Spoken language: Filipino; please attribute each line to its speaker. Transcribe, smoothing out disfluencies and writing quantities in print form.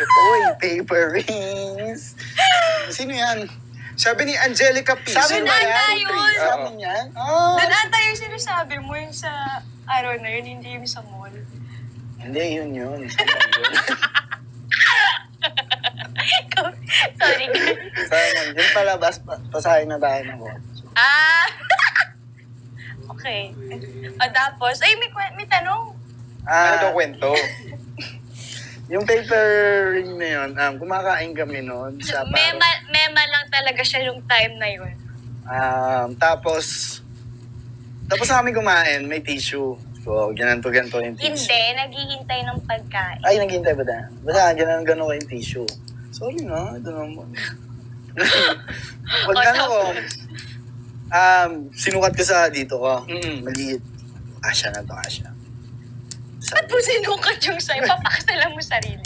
Speaker 1: Uy, paper rings. Sino yan?
Speaker 2: Sabi ni Angelica P.
Speaker 1: Sabi
Speaker 3: Doon
Speaker 1: ba
Speaker 3: ata
Speaker 1: yan?
Speaker 3: yun.
Speaker 1: Sabi yan? Oh.
Speaker 3: Doon ata yung sinasabi mo yung sa araw na yun, hindi yung sa mall.
Speaker 1: Hindi, yun. Saan yun?
Speaker 3: Sorry.
Speaker 1: Saan yun? Yung palabas, pasahin na tayo ng kotse.
Speaker 3: Ah! Okay. O tapos, ay may tanong.
Speaker 2: Ano daw kwento?
Speaker 1: Yung paper ring na yun, kumakain kami noon sa
Speaker 3: Mema lang talaga siya yung time na yun.
Speaker 1: tapos kami kumain, may tissue. So, ganito yung tissue.
Speaker 3: Hindi, naghihintay ng pagkain.
Speaker 1: Ay, naghihintay ba na? Basta gano'n yung tissue. Sorry na, ito naman. Pag ano ko, sinukat ko sa dito ko. Maliit. Asya na to, asya.
Speaker 3: Ba't mo sinukat yung sa'yo? Papakasalan mo sarili.